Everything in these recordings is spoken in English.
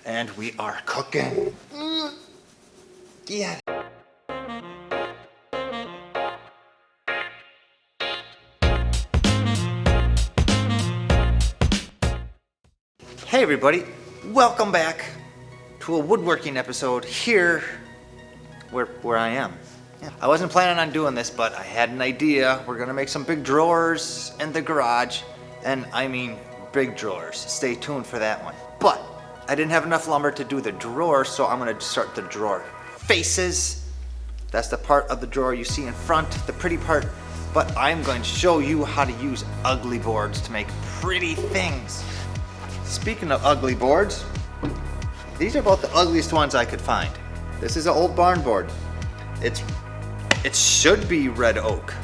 and we are cooking. Yeah. Hey everybody, welcome back to a woodworking episode here where I am. Yeah. I wasn't planning on doing this, but I had an idea. We're gonna make some big drawers in the garage, and I mean big drawers. Stay tuned for that one. But I didn't have enough lumber to do the drawer, so I'm gonna start the drawer faces. That's the part of the drawer you see in front, the pretty part. But I'm going to show you how to use ugly boards to make pretty things. Speaking of ugly boards, these are about the ugliest ones I could find. This is an old barn board. It should be red oak.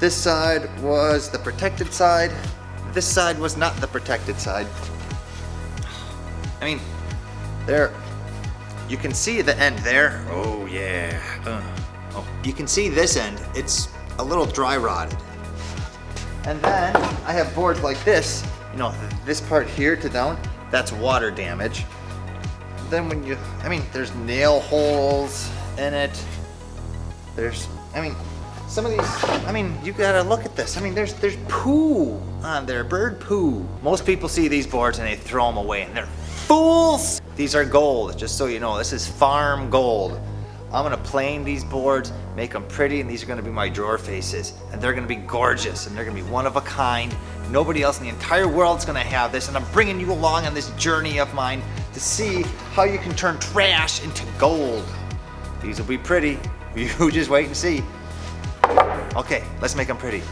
This side was the protected side. This side was not the protected side. I mean, there, you can see the end there. Oh yeah. Oh, you can see this end. It's a little dry rotted. And then I have boards like this. You know, this part here to down, that's water damage. Then when you, I mean, there's nail holes in it. There's, I mean, some of these, I mean, you gotta look at this. I mean, there's poo on there, bird poo. Most people see these boards and they throw them away and they're fools. These are gold, just so you know, this is farm gold. I'm gonna plane these boards, make them pretty, and these are gonna be my drawer faces. And they're gonna be gorgeous, and they're gonna be one of a kind. Nobody else in the entire world's gonna have this, and I'm bringing you along on this journey of mine to see how you can turn trash into gold. These will be pretty. You just wait and see. Okay, let's make them pretty.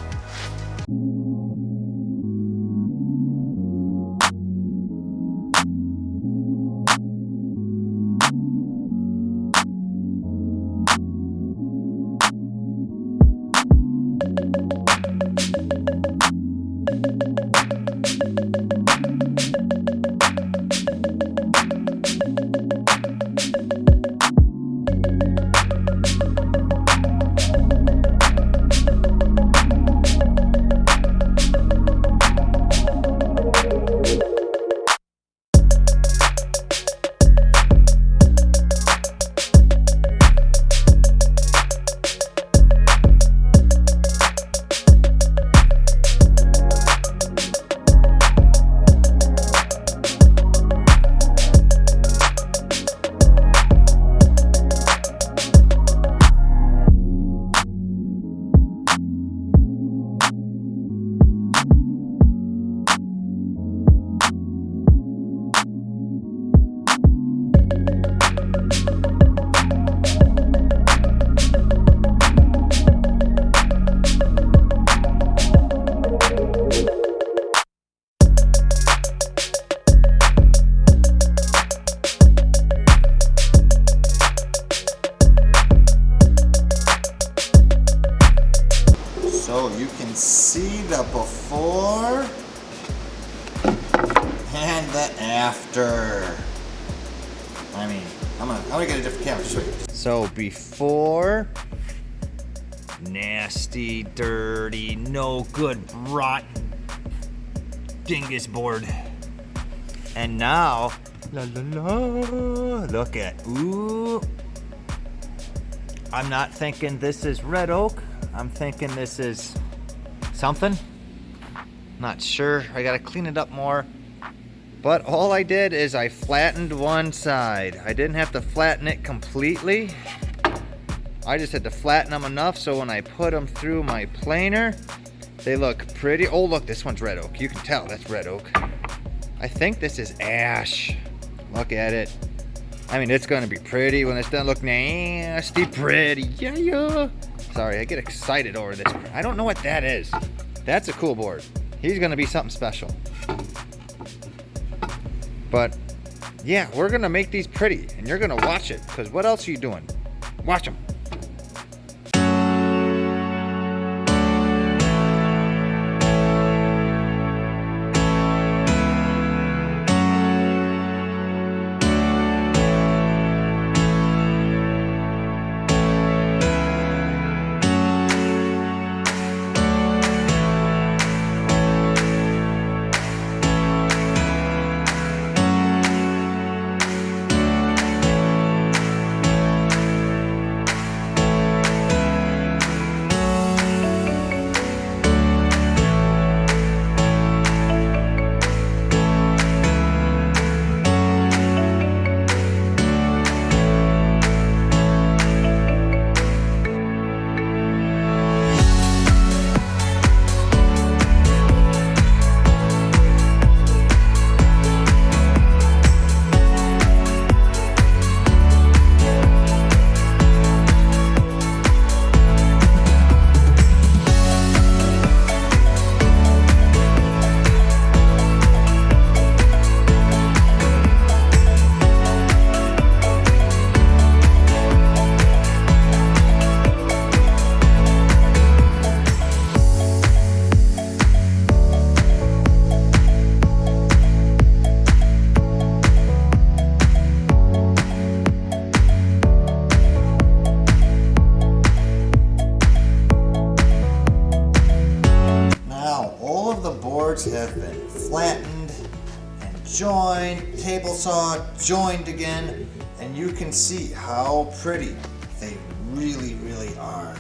So you can see the before and the after. I mean, I'm gonna get a different camera to show you. So before, nasty, dirty, no good, rotten dingus board. And now, la la la, look at, ooh. I'm not thinking this is red oak. I'm thinking this is something. Not sure. I gotta clean it up more. But all I did is I flattened one side. I didn't have to flatten it completely. I just had to flatten them enough so when I put them through my planer, they look pretty. Oh look, this one's red oak. You can tell that's red oak. I think this is ash. Look at it. I mean, it's gonna be pretty when it's done. Look nasty pretty. Yeah. Sorry, I get excited over this. I don't know what that is. That's a cool board. He's gonna be something special. But yeah, we're gonna make these pretty and you're gonna watch it, because what else are you doing? Watch them. flattened and joined, table saw, joined again, and you can see how pretty they really, really are.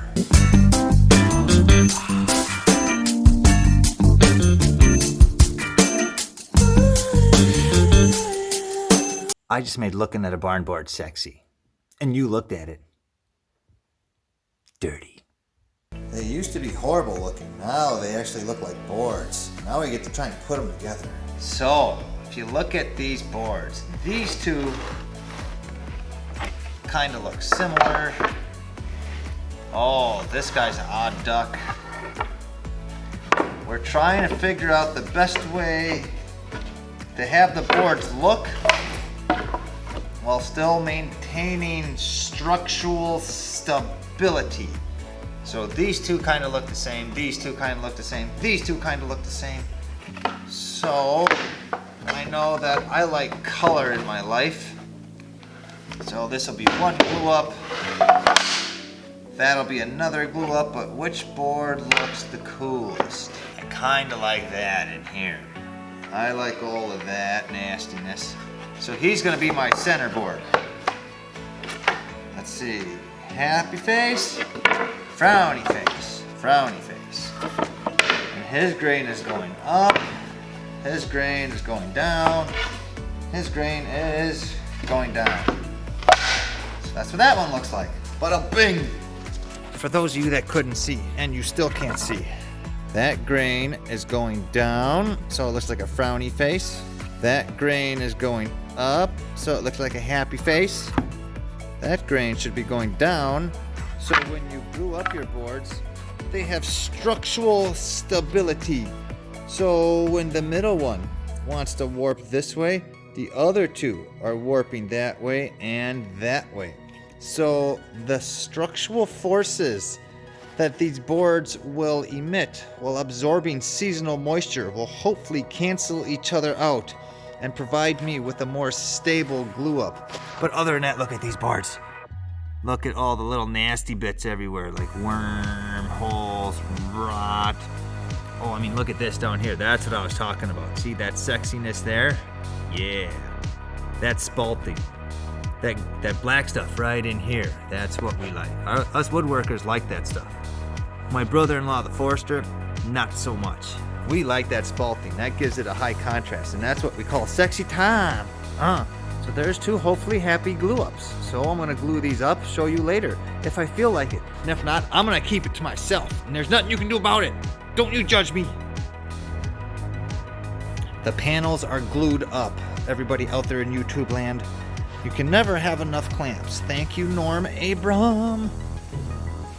I just made looking at a barn board sexy, and you looked at it dirty. They used to be horrible looking. Now they actually look like boards. Now we get to try and put them together. So, if you look at these boards, these two kind of look similar. Oh, this guy's an odd duck. We're trying to figure out the best way to have the boards look while still maintaining structural stability. So these two kind of look the same, these two kind of look the same, these two kind of look the same. So I know that I like color in my life. So this will be one glue up. That'll be another glue up, but which board looks the coolest? I kind of like that in here. I like all of that nastiness. So he's gonna be my center board. Let's see, happy face, frowny face, frowny face. And his grain is going up, his grain is going down, his grain is going down. So that's what that one looks like. Bada bing! For those of you that couldn't see, and you still can't see, that grain is going down, so it looks like a frowny face. That grain is going up, so it looks like a happy face. That grain should be going down, so when you glue up your boards, they have structural stability. So when the middle one wants to warp this way, the other two are warping that way and that way. So the structural forces that these boards will emit while absorbing seasonal moisture will hopefully cancel each other out and provide me with a more stable glue up. But other than that, look at these boards. Look at all the little nasty bits everywhere, like wormholes, rot. Oh, I mean, look at this down here. That's what I was talking about. See that sexiness there? Yeah, that's spalting. That black stuff right in here, that's what we like. Us woodworkers like that stuff. My brother-in-law, the forester, not so much. We like that spalting. That gives it a high contrast, and that's what we call sexy time. So there's two hopefully happy glue ups. So I'm gonna glue these up, show you later if I feel like it. And if not, I'm gonna keep it to myself, and there's nothing you can do about it. Don't you judge me. The panels are glued up. Everybody out there in YouTube land, you can never have enough clamps. Thank you, Norm Abram.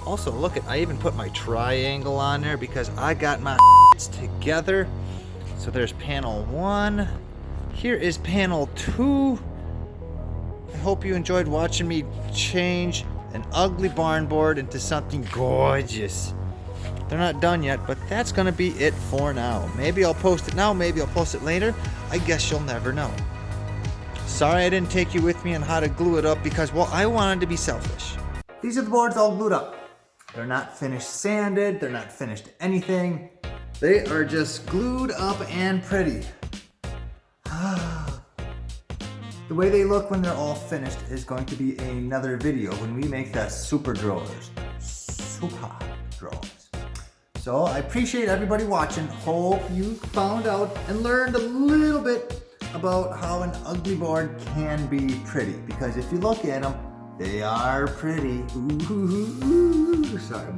Also, look at, I even put my triangle on there because I got my together. So there's panel 1. Here is panel 2. I hope you enjoyed watching me change an ugly barn board into something gorgeous. They're not done yet, but that's gonna be it for now. Maybe I'll post it now, maybe I'll post it later. I guess you'll never know. Sorry I didn't take you with me on how to glue it up because, well, I wanted to be selfish. These are the boards all glued up. They're not finished sanded, they're not finished anything. They are just glued up and pretty. The way they look when they're all finished is going to be another video when we make the super drawers. Super drawers. So I appreciate everybody watching. Hope you found out and learned a little bit about how an ugly board can be pretty. Because if you look at them, they are pretty. Ooh, sorry.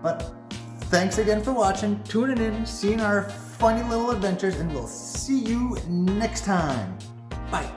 But thanks again for watching, tuning in, seeing our funny little adventures, and we'll see you next time. Bye.